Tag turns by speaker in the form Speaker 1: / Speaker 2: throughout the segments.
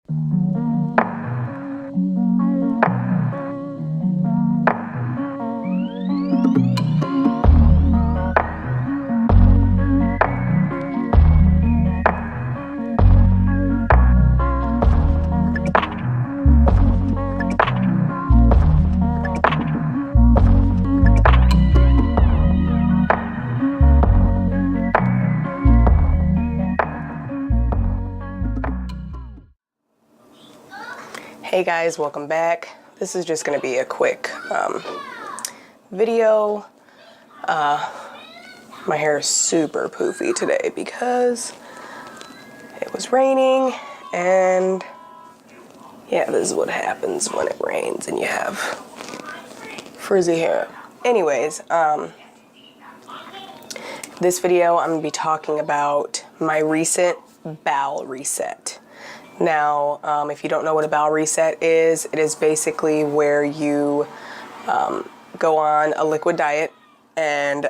Speaker 1: Hey guys, welcome back. This is just going to be a quick video. My hair is super poofy today because it was raining, and yeah, this is what happens when it rains and you have frizzy hair. Anyways, this video I'm going to be talking about my recent bowel reset. Now, if you don't know what a bowel reset is, it is basically where you go on a liquid diet, and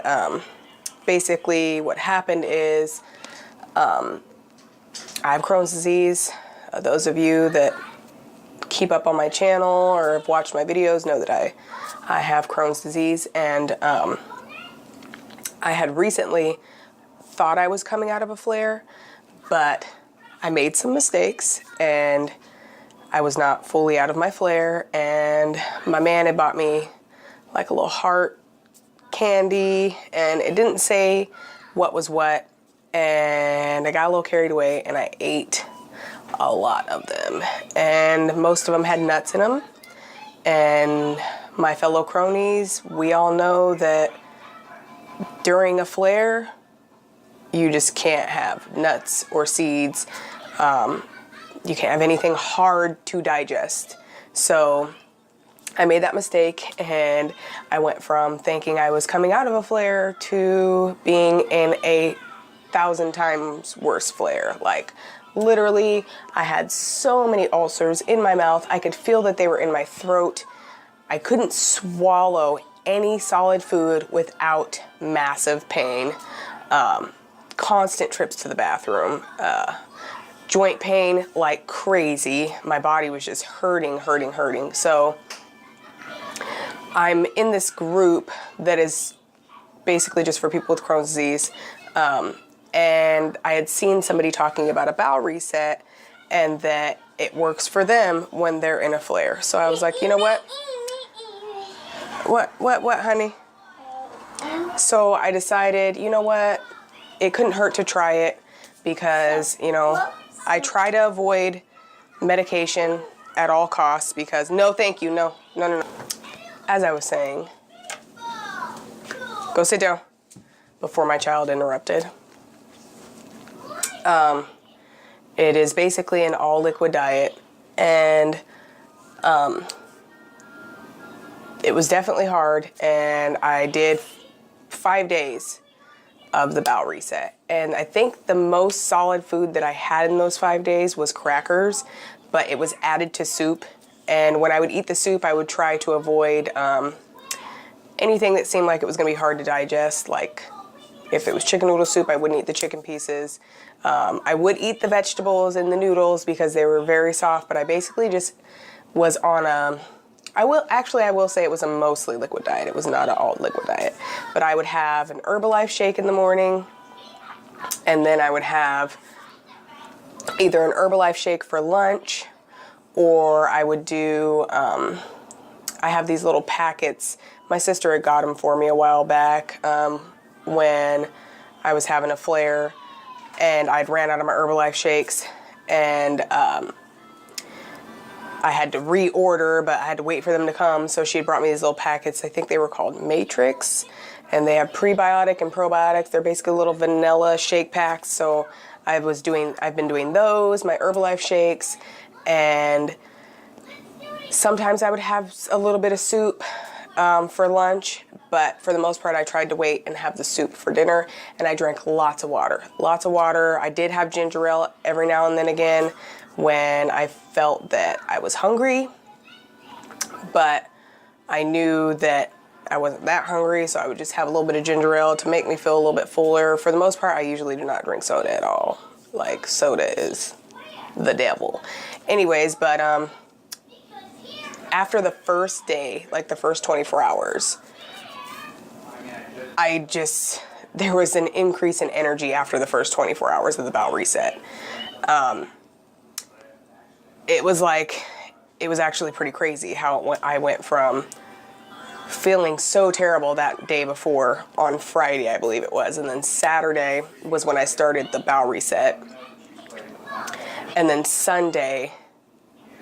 Speaker 1: basically what happened is I have Crohn's disease. Those of you that keep up on my channel or have watched my videos know that I have Crohn's disease, and I had recently thought I was coming out of a flare, but I made some mistakes and I was not fully out of my flare, and my man had bought me like a little heart candy and it didn't say what was what, and I got a little carried away and I ate a lot of them, and most of them had nuts in them. And my fellow cronies, we all know that during a flare you just can't have nuts or seeds. You can't have anything hard to digest. So I made that mistake, and I went from thinking I was coming out of a flare to being in a 1,000 times worse flare. Like, literally, I had so many ulcers in my mouth. I could feel that they were in my throat. I couldn't swallow any solid food without massive pain. Constant trips to the bathroom. Joint pain like crazy. My body was just hurting. So I'm in this group that is basically just for people with Crohn's disease. And I had seen somebody talking about a bowel reset and that it works for them when they're in a flare. So I was like, you know what? What, honey? So I decided, you know what? It couldn't hurt to try it because, you know, I try to avoid medication at all costs because no, thank you. No. As I was saying, go sit down before my child interrupted. It is basically an all liquid diet, and it was definitely hard, and I did 5 days of the bowel reset. And I think the most solid food that I had in those 5 days was crackers, but it was added to soup. And when I would eat the soup, I would try to avoid anything that seemed like it was going to be hard to digest. Like if it was chicken noodle soup, I wouldn't eat the chicken pieces. I would eat the vegetables and the noodles because they were very soft, but I basically just was on I will say it was a mostly liquid diet. It was not an all liquid diet. But I would have an Herbalife shake in the morning, and then I would have either an Herbalife shake for lunch, or I would do, I have these little packets. My sister had got them for me a while back when I was having a flare, and I'd ran out of my Herbalife shakes, and I had to reorder, but I had to wait for them to come. So she had brought me these little packets. I think they were called Matrix, and they have prebiotic and probiotics. They're basically little vanilla shake packs. So I've been doing those, my Herbalife shakes, and sometimes I would have a little bit of soup for lunch, but for the most part I tried to wait and have the soup for dinner, and I drank lots of water. I did have ginger ale every now and then again when I felt that I was hungry, but I knew that I wasn't that hungry, so I would just have a little bit of ginger ale to make me feel a little bit fuller. For the most part, I usually do not drink soda at all. Like, soda is the devil. Anyways, but after the first day, like the first 24 hours, there was an increase in energy after the first 24 hours of the bowel reset. It was actually pretty crazy how I went from feeling so terrible that day before, on Friday, I believe it was, and then Saturday was when I started the bowel reset. And then Sunday,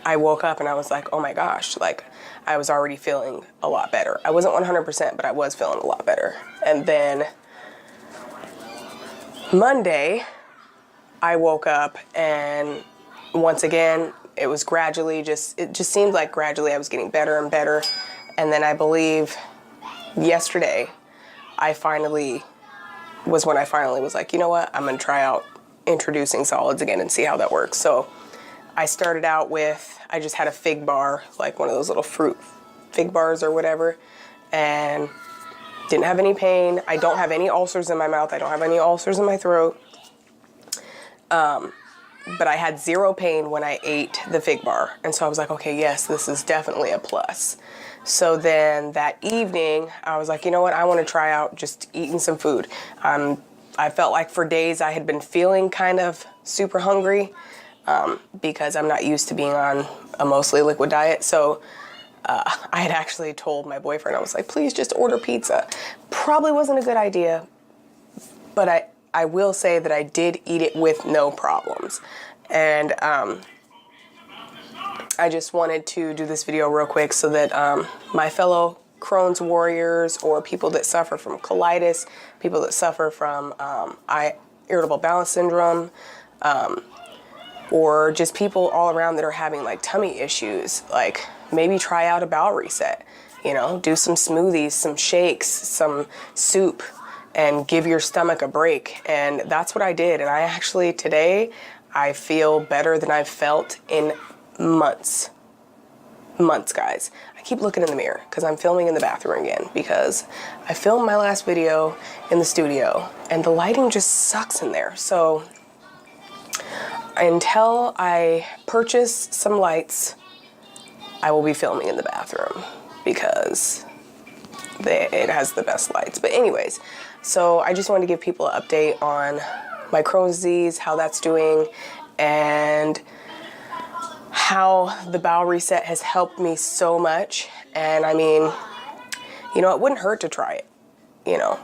Speaker 1: I woke up and I was like, oh my gosh, like I was already feeling a lot better. I wasn't 100%, but I was feeling a lot better. And then Monday, I woke up and once again, it was gradually it just seemed like gradually I was getting better and better. And then I believe yesterday, was when I finally was like, you know what, I'm going to try out introducing solids again and see how that works. So I started out with, I just had a fig bar, like one of those little fruit fig bars or whatever, and didn't have any pain. I don't have any ulcers in my mouth. I don't have any ulcers in my throat. But I had zero pain when I ate the fig bar. And so I was like, okay, yes, this is definitely a plus. So then that evening, I was like, you know what? I want to try out just eating some food. I felt like for days I had been feeling kind of super hungry because I'm not used to being on a mostly liquid diet. So I had actually told my boyfriend, I was like, please just order pizza. Probably wasn't a good idea, but I will say that I did eat it with no problems. And I just wanted to do this video real quick so that my fellow Crohn's warriors or people that suffer from colitis, people that suffer from irritable bowel syndrome, or just people all around that are having like tummy issues, like maybe try out a bowel reset, you know, do some smoothies, some shakes, some soup, and give your stomach a break. And that's what I did. And I actually, today, I feel better than I've felt in months. Months, guys. I keep looking in the mirror because I'm filming in the bathroom again because I filmed my last video in the studio and the lighting just sucks in there. So until I purchase some lights, I will be filming in the bathroom because it has the best lights. But anyways, so I just wanted to give people an update on my Crohn's disease, how that's doing, and how the bowel reset has helped me so much. And I mean, you know, it wouldn't hurt to try it. You know,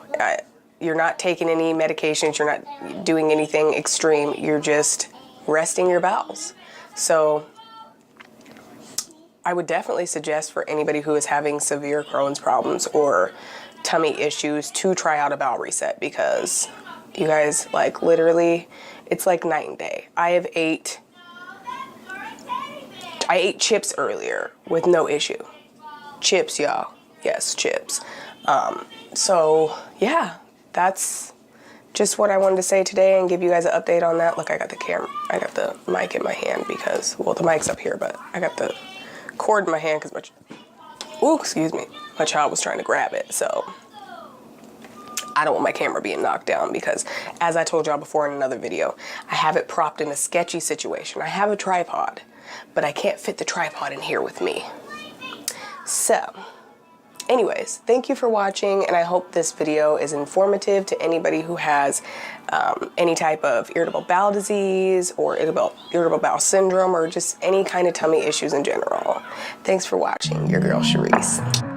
Speaker 1: you're not taking any medications, you're not doing anything extreme, you're just resting your bowels. So I would definitely suggest for anybody who is having severe Crohn's problems or tummy issues to try out a bowel reset, because you guys, like, literally, it's like night and day. I ate chips earlier with no issue. Chips, y'all. Yes, chips. So yeah, that's just what I wanted to say today and give you guys an update on that. Look, I got the mic in my hand because, well, the mic's up here, but I got the cord in my hand because my child was trying to grab it. So I don't want my camera being knocked down because, as I told y'all before in another video, I have it propped in a sketchy situation. I have a tripod, but I can't fit the tripod in here with me. So anyways, thank you for watching, and I hope this video is informative to anybody who has any type of irritable bowel disease or irritable bowel syndrome or just any kind of tummy issues in general. Thanks for watching. Your girl, Sharice.